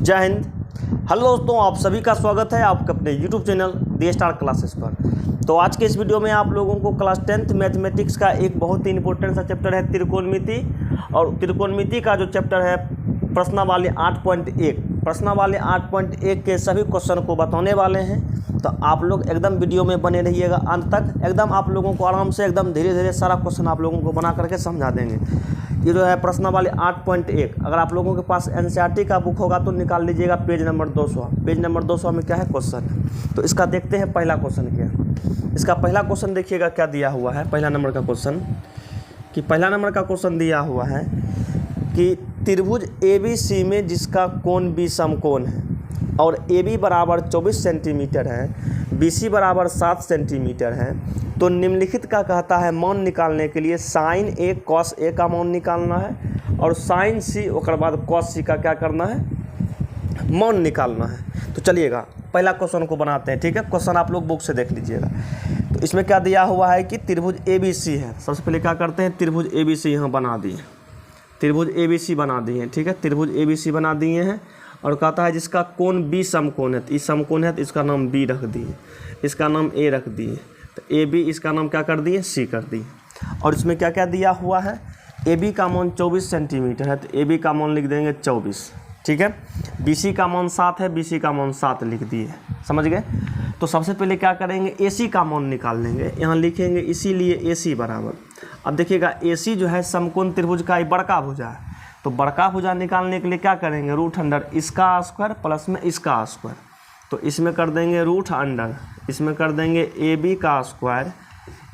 जय हिंद। हेलो दोस्तों, आप सभी का स्वागत है आपके अपने यूट्यूब चैनल दी स्टार क्लासेस पर। तो आज के इस वीडियो में आप लोगों को क्लास 10th मैथमेटिक्स का एक बहुत ही इंपॉर्टेंट सा चैप्टर है त्रिकोणमिति। और त्रिकोणमिति का जो चैप्टर है प्रश्नावली 8.1 प्रश्नावली 8.1 के सभी क्वेश्चन को बताने वाले हैं। तो आप लोग एकदम वीडियो में बने रहिएगा अंत तक। एकदम आप लोगों को आराम से एकदम धीरे धीरे सारा क्वेश्चन आप लोगों को बना करके समझा देंगे। ये जो है प्रश्नावली 8.1, अगर आप लोगों के पास एनसीईआरटी का बुक होगा तो निकाल लीजिएगा पेज नंबर 200। पेज नंबर 200 में क्या है क्वेश्चन। तो इसका देखते हैं पहला क्वेश्चन क्या। इसका पहला क्वेश्चन देखिएगा क्या दिया हुआ है। पहला नंबर का क्वेश्चन दिया हुआ है कि त्रिभुज ABC में जिसका कोण B समकोण है और AB बराबर 24 सेंटीमीटर है, BC बराबर 7 सेंटीमीटर है, तो निम्नलिखित का कहता है मान निकालने के लिए साइन A कॉस A का मान निकालना है और साइन C और बाद कॉस C का क्या करना है, मान निकालना है। तो चलिएगा पहला क्वेश्चन को बनाते हैं। ठीक है, क्वेश्चन आप लोग बुक से देख लीजिएगा। तो इसमें क्या दिया हुआ है कि त्रिभुज ABC है। सबसे पहले क्या करते हैं, त्रिभुज ABC यहाँ बना दिए, त्रिभुज ABC बना दिए हैं। ठीक है, त्रिभुज ABC बना दिए हैं और कहता है जिसका कोण B समकोण है, तो इस समकोण है तो इसका नाम B रख दिए, इसका नाम A रख दिए, तो AB इसका नाम क्या कर दिए, C कर दिए। और इसमें क्या क्या दिया हुआ है, AB का मान 24 सेंटीमीटर है तो AB का मान लिख देंगे 24। ठीक है, BC का मान 7 है, BC का मान 7 लिख दिए, समझ गए। तो सबसे पहले क्या करेंगे, AC का मान निकाल लेंगे। यहाँ लिखेंगे इसीलिए AC बराबर, अब देखिएगा AC जो है समकोण त्रिभुज का बड़का भुजा है, तो बड़का भुजा निकालने के लिए क्या करेंगे, रूट अंडर इसका स्क्वायर प्लस में इसका स्क्वायर। तो इसमें कर देंगे रूट अंडर, इसमें कर देंगे AB का स्क्वायर,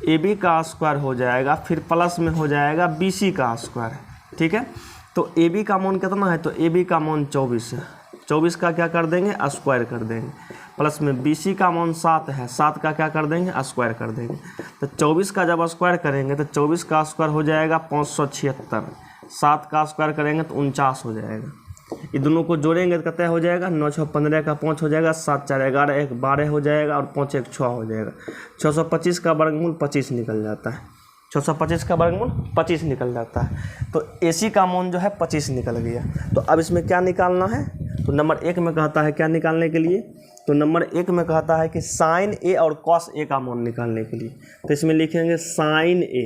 AB का स्क्वायर हो जाएगा, फिर प्लस में हो जाएगा BC का स्क्वायर। ठीक है, तो AB का मान कितना है, तो AB का मान 24 है, 24 का क्या कर देंगे, स्क्वायर कर देंगे, प्लस में BC का मान 7 है, 7 का क्या कर देंगे, स्क्वायर कर देंगे। तो 24 का जब स्क्वायर करेंगे तो 24 का स्क्वायर हो जाएगा 576, 7 का स्क्वायर करेंगे तो 49 हो जाएगा। ये दोनों को जोड़ेंगे तो कितना हो जाएगा, 9 6 15 का 5 हो जाएगा, 7 4 11 1 12 हो जाएगा और 5 1 6 हो जाएगा। 625 का वर्गमूल 25 निकल जाता है, 625 का वर्गमूल 25 निकल जाता है। तो AC का मान जो है 25 निकल गया। तो अब इसमें क्या निकालना है, तो नंबर 1 में कहता है क्या निकालने के लिए, तो नंबर 1 में कहता है कि साइन A और कॉस A का मान निकालने के लिए। तो इसमें लिखेंगे साइन A।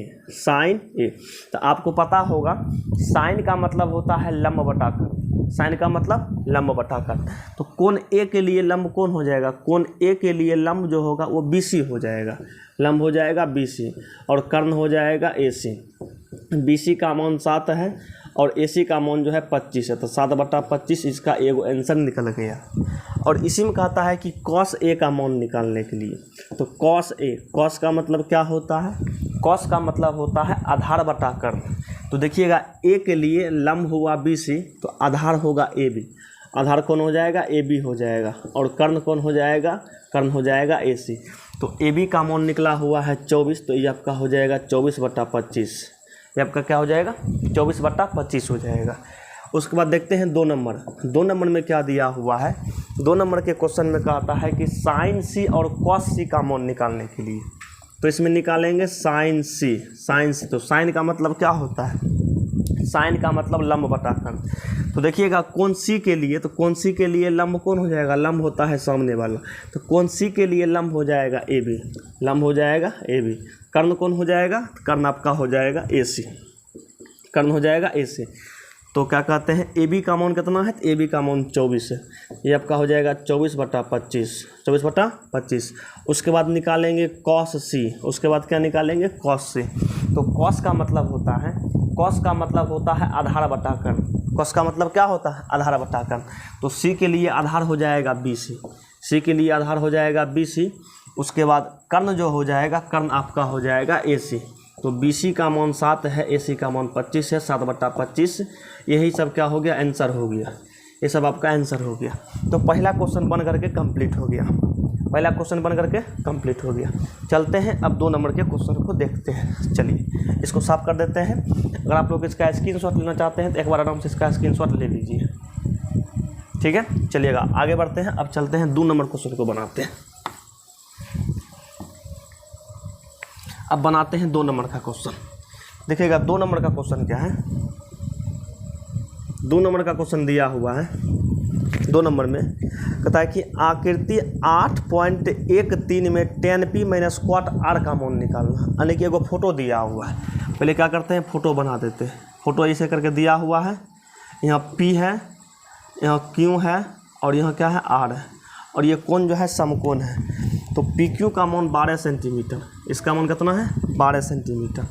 तो आपको पता होगा साइन का मतलब होता है लंब बटा कर, साइन का मतलब लंब बटा कर। तो कोण A के लिए लंब कौन हो जाएगा, कोण A के लिए लंब जो होगा वो BC हो जाएगा, लंब हो जाएगा BC और कर्ण हो जाएगा AC। BC का मान 7 है और AC का मान जो है 25 है, तो 7/25 इसका एगो आंसर निकल गया। और इसी में कहता है कि cos A का मान निकालने के लिए, तो cos A, cos का मतलब क्या होता है, cos का मतलब होता है आधार बटा कर्ण। तो देखिएगा A के लिए लंब हुआ BC तो आधार होगा AB, आधार कौन हो जाएगा, AB हो जाएगा, और कर्ण कौन हो जाएगा, कर्ण हो जाएगा AC। तो AB का मान निकला हुआ है 24, तो ये आपका हो जाएगा 24/25, ये आपका क्या हो जाएगा, 24/25 हो जाएगा। उसके बाद देखते हैं 2 नंबर में क्या दिया हुआ है। 2 नंबर के क्वेश्चन में कहता है कि साइन C और कॉस C का मान निकालने के लिए। तो इसमें निकालेंगे साइन C। तो साइन का मतलब क्या होता है, साइन का मतलब लंब बटा कर्ण। तो देखिएगा कोण C के लिए, तो कोण C के लिए लंब कौन हो जाएगा, लंब होता है सामने वाला, तो कोण C के लिए लंब हो जाएगा AB, लंब हो जाएगा AB। कर्ण कौन हो जाएगा, कर्ण आपका हो जाएगा AC, कर्ण हो जाएगा AC। तो क्या कहते हैं AB का मान कितना है, तो AB का मान 24 है, ये आपका हो जाएगा 24/25। उसके बाद निकालेंगे cos C, उसके बाद क्या निकालेंगे cos C। तो cos का मतलब होता है आधार बटा कर्ण। cos का मतलब क्या होता है, आधार बटा कर्ण। तो C के लिए आधार हो जाएगा BC, C के लिए आधार हो जाएगा BC। उसके बाद कर्ण जो हो जाएगा, कर्ण आपका हो जाएगा AC। तो BC का मान 7 है, AC का मान 25 है, 7/25। यही सब क्या हो गया, आंसर हो गया, ये सब आपका आंसर हो गया। तो पहला क्वेश्चन बन करके कंप्लीट हो गया, पहला क्वेश्चन बन करके कंप्लीट हो गया। चलते हैं अब 2 नंबर के क्वेश्चन को देखते हैं। चलिए इसको साफ कर देते हैं। अगर आप लोग इसका स्क्रीनशॉट लेना चाहते हैं तो एक बार आराम से इसका स्क्रीनशॉट ले लीजिए। ठीक है, चलिएगा आगे बढ़ते हैं। अब चलते हैं 2 नंबर क्वेश्चन को बनाते हैं। अब बनाते हैं 2 नंबर का क्वेश्चन। देखिएगा 2 नंबर का क्वेश्चन क्या है, 2 नंबर का क्वेश्चन दिया हुआ है 2 नंबर में कहता है कि आकृति 8.13 में tan p माइनस क्वाट r का मान निकालना। यानी कि एगो फोटो दिया हुआ है, पहले क्या करते हैं फोटो बना देते हैं। फोटो ऐसे करके दिया हुआ है, यहाँ p है, यहाँ q है और यहाँ क्या है r है, और ये कोण जो है समकोण है। तो PQ का मान 12 सेंटीमीटर, इसका मान कितना है 12 सेंटीमीटर,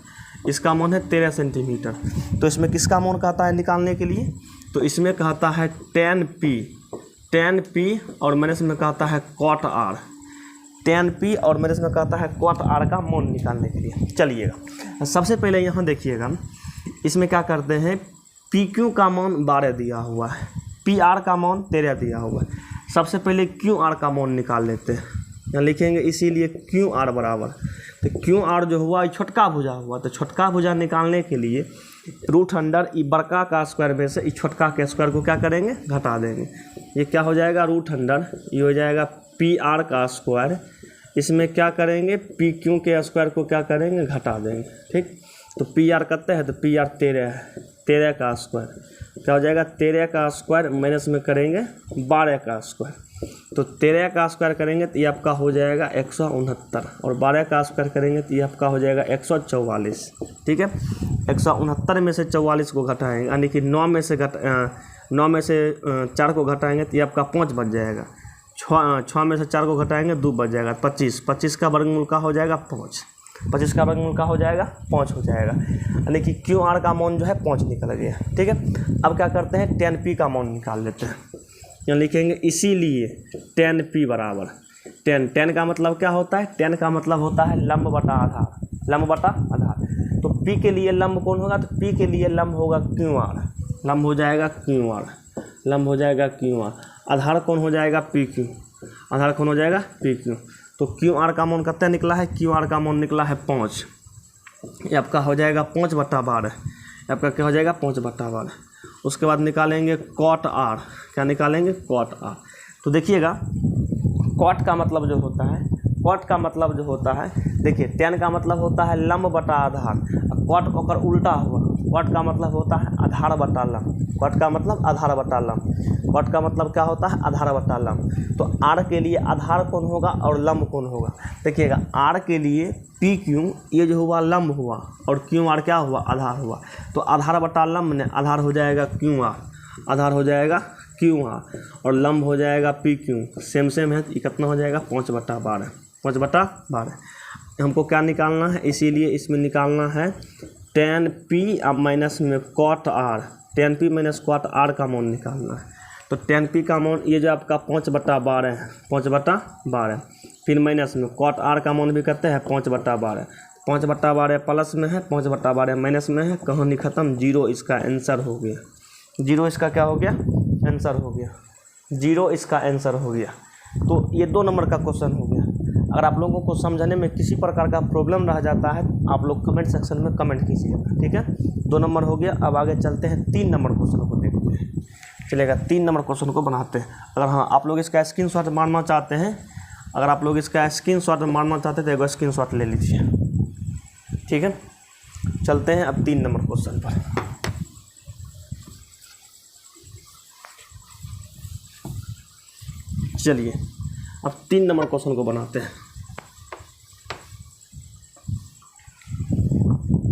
इसका मान है 13 सेंटीमीटर। तो इसमें किसका मान कहता है निकालने के लिए, तो इसमें कहता है tan p और मैंने इसमें कहता है cot r, tan p और मैंने इसमें कहता है cot r का मान निकालने के लिए। चलिएगा सबसे पहले यहाँ देखिएगा, इसमें क्या करते हैं PQ का मान 12 दिया हुआ है, PR का मान 13 दिया हुआ है। सबसे पहले QR का मान निकाल लेते हैं, यहाँ लिखेंगे इसीलिए QR बराबर, तो QR जो हुआ ये छोटका भुजा हुआ, तो छोटका भुजा निकालने के लिए रूट अंडर ई बड़का का स्क्वायर में से इस छोटका के स्क्वायर को क्या करेंगे घटा देंगे। ये क्या हो जाएगा रूट अंडर, ये हो जाएगा PR का स्क्वायर, इसमें क्या करेंगे PQ के स्क्वायर को क्या करेंगे घटा देंगे। ठीक, तो PR करते हैं तो PR 13 है, 13 का स्क्वायर क्या हो जाएगा 13 का स्क्वायर माइनस में करेंगे 12 का स्क्वायर, तो 13 का स्क्वायर करेंगे तो ये आपका हो जाएगा 169 और 12 का स्क्वायर करेंगे तो ये आपका हो जाएगा 144। ठीक है, 169 में से 44 को घटाएंगे, यानी कि 9 में से 4 को घटाएंगे तो ये आपका 5 बच जाएगा, 6 में से 4 को घटाएंगे 2 बच जाएगा 25, 25 का वर्गमूल का हो जाएगा 5, 25 का वर्गमूल का हो जाएगा 5 हो जाएगा, यानी कि QR का मान जो है 5 निकल गया। ठीक है, अब क्या करते हैं tan p का मान निकाल लेते हैं, यहाँ लिखेंगे इसीलिए tan p बराबर tan का मतलब क्या होता है, tan का मतलब होता है लंब बटा आधार, लंब बटा आधार। तो p के लिए लंब कौन होगा, तो p के लिए लंब होगा QR, लंब हो जाएगा QR, लंब हो जाएगा QR, आधार कौन हो जाएगा PQ, आधार कौन हो जाएगा PQ। तो QR का मान कितना निकला है, QR का मान निकला है 5, ये आपका हो जाएगा 5/12, आपका क्या हो जाएगा 5/12। उसके बाद निकालेंगे cot r, क्या निकालेंगे cot r। तो देखिएगा cot का मतलब जो होता है, cot का मतलब जो होता है, देखिए tan का मतलब होता है लंब बटा आधार, cot ओकर उल्टा हुआ, cot का मतलब होता है आधार बटा लंब, cot का मतलब आधार बटा लंब, cot का मतलब क्या होता है आधार बटा लंब। तो r के लिए आधार कौन होगा और लंब कौन होगा, देखिएगा r के लिए PQ ये जो हुआ लंब हुआ और QR क्या हुआ आधार हुआ, तो आधार बटा लंब ने आधार हो जाएगा QR, आधार हो जाएगा QR और लंब हो जाएगा PQ, सेम है, तो कितना हो जाएगा 5/12, 5/12। हमको क्या निकालना है, इसीलिए इसमें निकालना है tan p अब माइनस में cot r, tan p minus cot r का मान निकालना है। तो tan p का मान ये जो आपका 5/12 है, 5/12, फिर माइनस में cot r का मान भी करते हैं 5/12, 5/12 प्लस में है, 5/12 माइनस में है, कहानी ख़त्म, 0 इसका आंसर हो गया, 0 इसका क्या हो गया आंसर हो गया, 0 इसका आंसर हो गया। तो ये 2 नंबर का क्वेश्चन हो गया। अगर आप लोगों को समझने में किसी प्रकार का प्रॉब्लम रह जाता है आप लोग कमेंट सेक्शन में कमेंट कीजिएगा। ठीक है, 2 नंबर हो गया। अब आगे चलते हैं 3 नंबर क्वेश्चन को देखते हैं। चलेगा 3 नंबर क्वेश्चन को बनाते हैं। अगर हाँ आप लोग इसका स्क्रीनशॉट मारना चाहते हैं, अगर आप लोग इसका स्क्रीनशॉट मारना चाहते हैं तो एगो स्क्रीनशॉट ले लीजिए। ठीक है, चलते हैं अब 3 नंबर क्वेश्चन पर। चलिए अब 3 नंबर क्वेश्चन को बनाते हैं।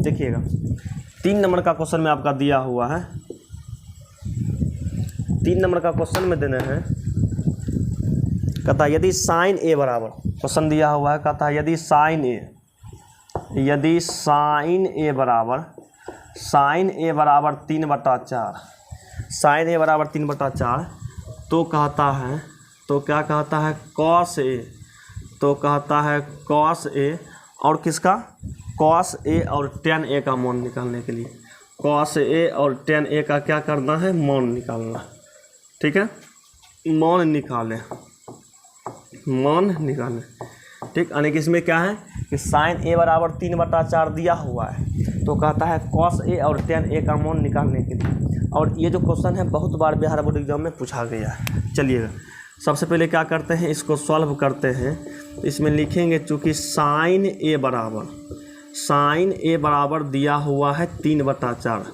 देखिएगा 3 नंबर का क्वेश्चन में आपका दिया हुआ है, 3 नंबर का क्वेश्चन में देने हैं, कहता यदि साइन ए बराबर, क्वेश्चन दिया हुआ है, कहता है यदि साइन ए बराबर 3/4, साइन ए बराबर 3/4, तो कहता है, तो क्या कहता है कॉस ए, तो कहता है कॉस ए और किसका कॉस ए और tan ए का मान निकालने के लिए, कॉस ए और tan ए का क्या करना है मान निकालना। ठीक है, मान निकालें, मान निकालें। ठीक, यानी कि इसमें क्या है कि साइन ए बराबर 3/4 दिया हुआ है, तो कहता है कॉस ए और tan ए का मान निकालने के लिए। और ये जो क्वेश्चन है बहुत बार बिहार बोर्ड एग्जाम में पूछा गया है। चलिएगा सबसे पहले क्या करते हैं, इसको सॉल्व करते हैं। इसमें लिखेंगे चूँकि साइन ए बराबर दिया हुआ है 3/4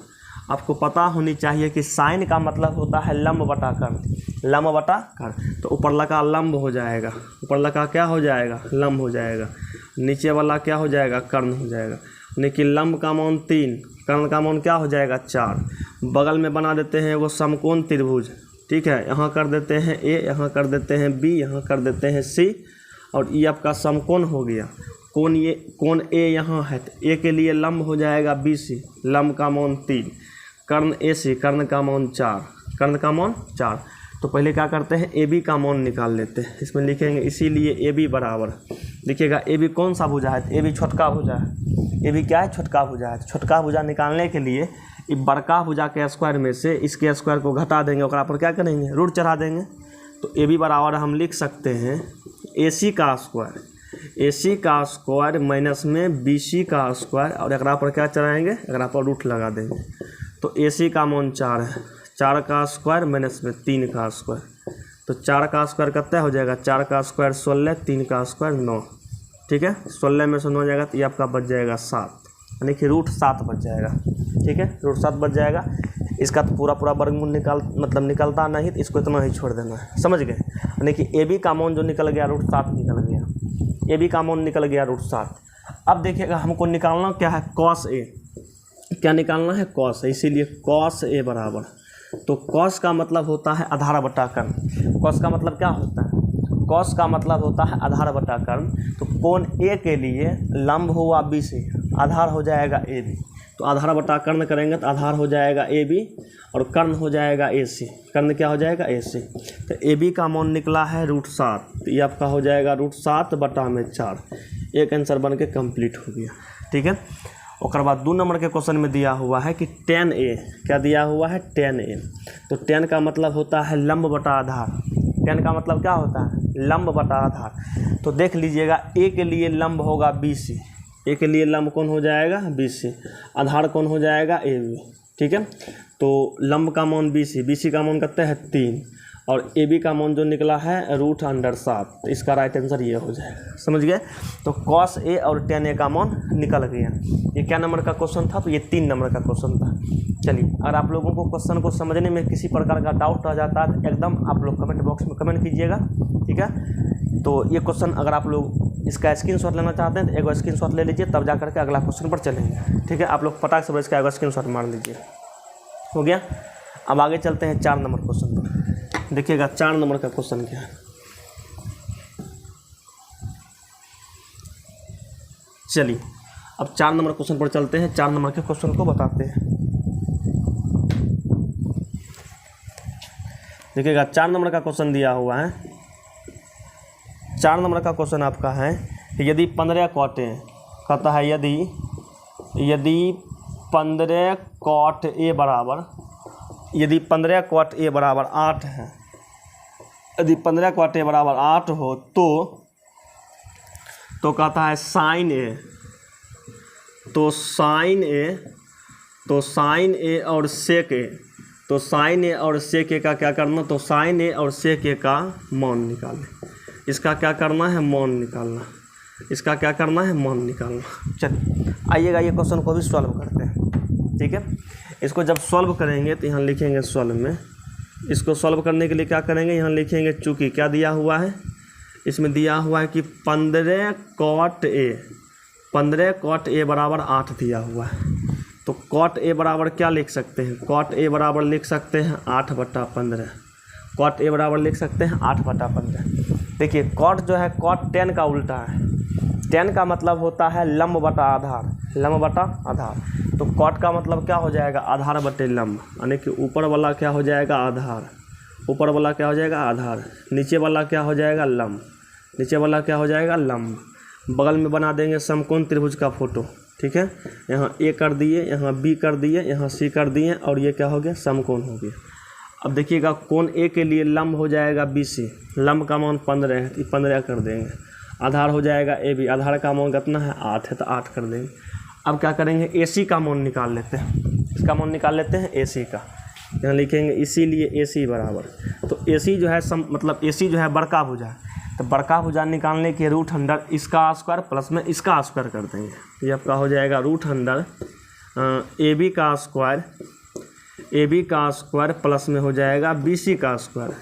आपको पता होनी चाहिए कि साइन का मतलब होता है लंब बटा कर्ण, लंब बटा कर्ण। तो ऊपर लगा लंब हो जाएगा, ऊपर लगा क्या हो जाएगा, लंब हो जाएगा, नीचे वाला क्या हो जाएगा, कर्ण हो जाएगा। यानी कि लंब का मान 3, कर्ण का मान क्या हो जाएगा, 4। बगल में बना देते हैं वो समकोण त्रिभुज, ठीक है। यहाँ कर देते हैं ए, यहाँ कर देते हैं बी, यहाँ कर देते हैं सी, और ये आपका समकोण हो गया। कोण ए यहाँ है, तो ए के लिए लंब हो जाएगा बी सी, लंब का मान 3, कर्ण ए सी, कर्ण का मान 4, कर्ण का मान 4। तो पहले क्या करते हैं, ए बी का मान निकाल लेते हैं। इसमें लिखेंगे इसीलिए ए बी बराबर, देखिएगा ए बी कौन सा भुजा है, ए बी छोटका भुजा है, ए बी क्या है, छोटका भुजा है। छोटका भुजा निकालने के लिए ये बड़का भुजा के स्क्वायर में से इसके स्क्वायर को घटा देंगे, और पर क्या करेंगे, रूट चढ़ा देंगे। तो ए बी बराबर हम लिख सकते हैं ए सी का स्क्वायर, ए सी का स्क्वायर माइनस में बी सी का स्क्वायर, और एक पर क्या चढ़ाएंगे, एक पर रूट लगा देंगे। तो ए सी का मान 4 है, 4 का स्क्वायर माइनस में 3 का स्क्वायर। तो 4 का स्क्वायर कितना हो जाएगा, 4 का स्क्वायर 16, 3 का स्क्वायर 9, ठीक है। 16 में से 9 जाएगा तो ये आपका बच जाएगा 7, यानी कि √7 बच जाएगा, ठीक है, √7 बच जाएगा। इसका तो पूरा वर्गमूल निकलता नहीं, तो इसको इतना ही छोड़ देना है, समझ गए। यानी कि ए बी का मान जो निकल गया √7 निकल गया, ए बी का मान निकल गया √7। अब देखिएगा हमको निकालना क्या है, कॉस ए, क्या निकालना है, कॉस, इसीलिए कॉस ए बराबर। तो कॉस का मतलब होता है आधार बटा कर्ण। कॉस का मतलब क्या होता है, कॉस का मतलब होता है आधार बटा कर्ण। तो कोण ए के लिए लंब हुआ बी से, आधार हो जाएगा ए बी। तो आधार बटा कर्ण करेंगे तो आधार हो जाएगा ए बी, और कर्ण हो जाएगा ए सी, कर्ण क्या हो जाएगा, ए सी। तो ए बी का मान निकला है √7, तो ये आपका हो जाएगा √7 बटा में 4। एक आंसर बन के कम्प्लीट हो गया, ठीक है। और बाद 2 नंबर के क्वेश्चन में दिया हुआ है कि tan a, क्या दिया हुआ है, tan a। तो tan का मतलब होता है लंब बटा आधार, tan का मतलब क्या होता है, लंब बटा आधार। तो देख लीजिएगा ए के लिए लंब होगा बी सी, ए के लिए लंब कौन हो जाएगा, बी सी, आधार कौन हो जाएगा, ए बी, ठीक है। तो लंब का मान बी सी का मान कितना है 3, और ए बी का मान जो निकला है √7। तो इसका राइट आंसर ये हो जाएगा, समझ गए। तो कॉस ए और tan a का मान निकल गया। ये क्या नंबर का क्वेश्चन था, तो ये 3 नंबर का क्वेश्चन था। चलिए, अगर आप लोगों को क्वेश्चन को समझने में किसी प्रकार का डाउट रह जाता है तो एकदम आप लोग कमेंट बॉक्स में कमेंट कीजिएगा, ठीक है। तो ये क्वेश्चन अगर आप लोग इसका स्क्रीनशॉट लेना चाहते हैं तो एक स्क्रीनशॉट ले लीजिए, तब जा करके अगला क्वेश्चन पर चलेंगे, ठीक है। आप लोग फटाक से इसका एक स्क्रीनशॉट मार लीजिए, हो गया। अब आगे चलते हैं 4 नंबर क्वेश्चन पर। देखिएगा 4 नंबर का क्वेश्चन क्या है। चलिए अब 4 नंबर क्वेश्चन पर चलते हैं, 4 नंबर के क्वेश्चन को बताते हैं। देखिएगा 4 नंबर का क्वेश्चन दिया हुआ है। 4 नंबर का क्वेश्चन आपका है कि यदि 15 कॉटें, कहता है यदि 15 कॉट ए बराबर, यदि 15 कॉट ए बराबर 8 है, यदि 15 कॉट ए बराबर 8 हो तो कहता है साइन ए, तो साइन ए और सेक ए, तो साइन ए और सेक ए का क्या करना, तो साइन ए और सेक ए का मान निकालना। इसका क्या करना है, मान निकालना, इसका क्या करना है, मान निकालना। चलिए आइएगा ये क्वेश्चन को भी सॉल्व करते हैं, ठीक है। इसको जब सॉल्व करेंगे तो यहाँ लिखेंगे सॉल्व में, इसको सॉल्व करने के लिए क्या करेंगे, यहाँ लिखेंगे चूँकि क्या दिया हुआ है, इसमें दिया हुआ है कि 15 कॉट ए बराबर 8 दिया हुआ है। तो कॉट ए बराबर क्या लिख सकते हैं, कॉट ए बराबर लिख सकते हैं 8/15, कॉट ए बराबर लिख सकते हैं 8/15। देखिए कॉट जो है, कॉट tan का उल्टा है, tan का मतलब होता है लंब बटा आधार, लंब बटा आधार। तो कॉट का मतलब क्या हो जाएगा, आधार बटे लंब, यानी कि ऊपर वाला क्या हो जाएगा, आधार, ऊपर वाला क्या हो जाएगा, आधार, नीचे वाला क्या हो जाएगा, लंब, नीचे वाला क्या हो जाएगा, लंब। बगल में बना देंगे समकोण त्रिभुज का फोटो, ठीक है। यहाँ ए कर दिए, यहाँ बी कर दिए, यहाँ सी कर दिए, और ये क्या हो गया, समकोण हो गया। अब देखिएगा कोण ए के लिए लंब हो जाएगा बी सी, लंब का मान 15 है, तो 15 कर देंगे। आधार हो जाएगा ए बी, आधार का मान कितना है, 8 है, तो 8 कर देंगे। अब क्या करेंगे, ए सी का मान निकाल लेते हैं, इसका मान निकाल लेते हैं ए सी का। यहाँ लिखेंगे इसीलिए ए सी बराबर, तो ए सी जो है मतलब ए सी जो है बड़का भुजा है, तो बड़का भुजा निकालने के √100 इसका स्क्वायर प्लस में इसका स्क्वायर कर देंगे। ये आपका हो जाएगा √100 ए बी का स्क्वायर ए बी का स्क्वायर प्लस में हो जाएगा बी सी का स्क्वायर।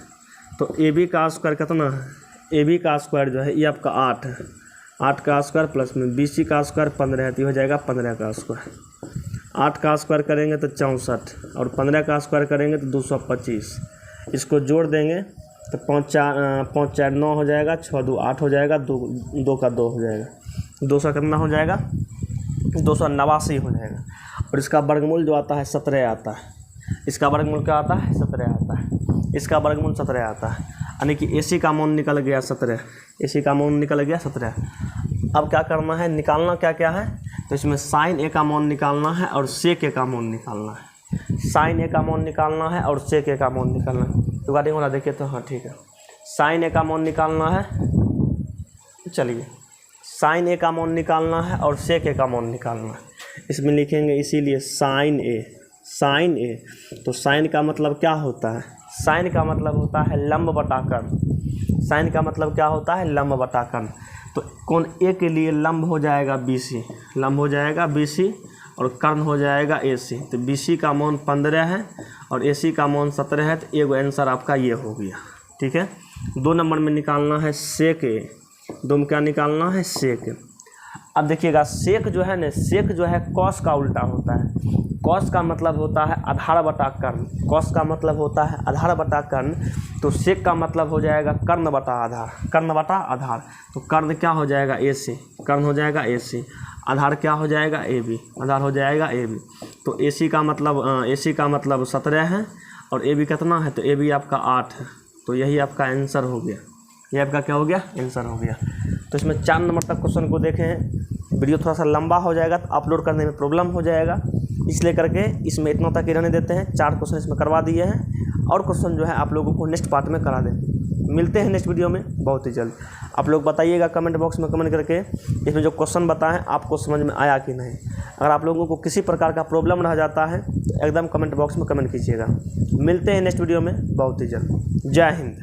तो ए बी का स्क्वायर कितना है, ए बी का स्क्वायर जो है ये आपका 8 है, 8 का स्क्वायर प्लस में बी सी का स्क्वायर 15 है, तो ये हो जाएगा 15 का स्क्वायर। 8 का स्क्वायर करेंगे तो 64 और 15 का स्क्वायर करेंगे तो 225। इसको जोड़ देंगे तो 5 4 9 हो जाएगा, 6 2 8 हो जाएगा, 2 का 2 हो जाएगा, 200 कितना हो जाएगा, 289 हो जाएगा। और इसका वर्गमूल जो आता है 17 आता है। इसका वर्गमूल क्या आता है, 17 आता है। इसका वर्गमूल 17 आता है, यानी कि AC का मान निकल गया 17, AC का मान निकल गया 17। अब क्या करना है, निकालना क्या क्या है, तो इसमें साइन ए का मान निकालना है और सेक ए का मान निकालना है। साइन ए का मान निकालना है और सेक ए का मान निकालना है। तो गाड़ी वाला देखिए तो हाँ ठीक है, साइन ए का मान निकालना है, चलिए साइन ए का मान निकालना है और सेक ए का मान निकालना है। इसमें लिखेंगे इसीलिए साइन ए, साइन ए। तो साइन का मतलब क्या होता है, साइन का मतलब होता है लंब बटा कर्ण। साइन का मतलब क्या होता है, लंब बटा कर्ण। तो कोण ए के लिए लंब हो जाएगा BC, लंब हो जाएगा BC और कर्ण हो जाएगा AC। तो BC का मान 15 है और AC का मान 17 है, तो एगो आंसर आपका ये हो गया। ठीक है, 2 नंबर में निकालना है सेक ए, 2 में क्या निकालना है, सेक ए। अब देखिएगा सेक जो है ना, सेक जो है कॉस का उल्टा होता है। कॉस का मतलब होता है आधार बटा कर्ण, कॉस का मतलब होता है आधार बटा कर्ण। तो सेक का मतलब हो जाएगा कर्ण बटा आधार, कर्ण बटा आधार। तो कर्ण क्या हो जाएगा, AC, कर्ण हो जाएगा AC। आधार क्या हो जाएगा, AB, आधार हो जाएगा AB। तो AC का मतलब 17 है और AB कितना है, तो AB आपका 8 है। तो यही आपका आंसर हो गया, ये आपका क्या हो गया, आंसर हो गया। तो इसमें 4 नंबर तक क्वेश्चन को देखें हैं। वीडियो थोड़ा सा लंबा हो जाएगा तो अपलोड करने में प्रॉब्लम हो जाएगा, इसलिए करके इसमें इतना तक ही रहने देते हैं। 4 क्वेश्चन इसमें करवा दिए हैं और क्वेश्चन जो है आप लोगों को नेक्स्ट पार्ट में करा दें। मिलते हैं नेक्स्ट वीडियो में बहुत ही जल्द। आप लोग बताइएगा कमेंट बॉक्स में कमेंट करके इसमें जो क्वेश्चन बताएं आपको समझ में आया कि नहीं। अगर आप लोगों को किसी प्रकार का प्रॉब्लम रह जाता है तो एकदम कमेंट बॉक्स में कमेंट कीजिएगा। मिलते हैं नेक्स्ट वीडियो में बहुत ही जल्द। जय हिंद।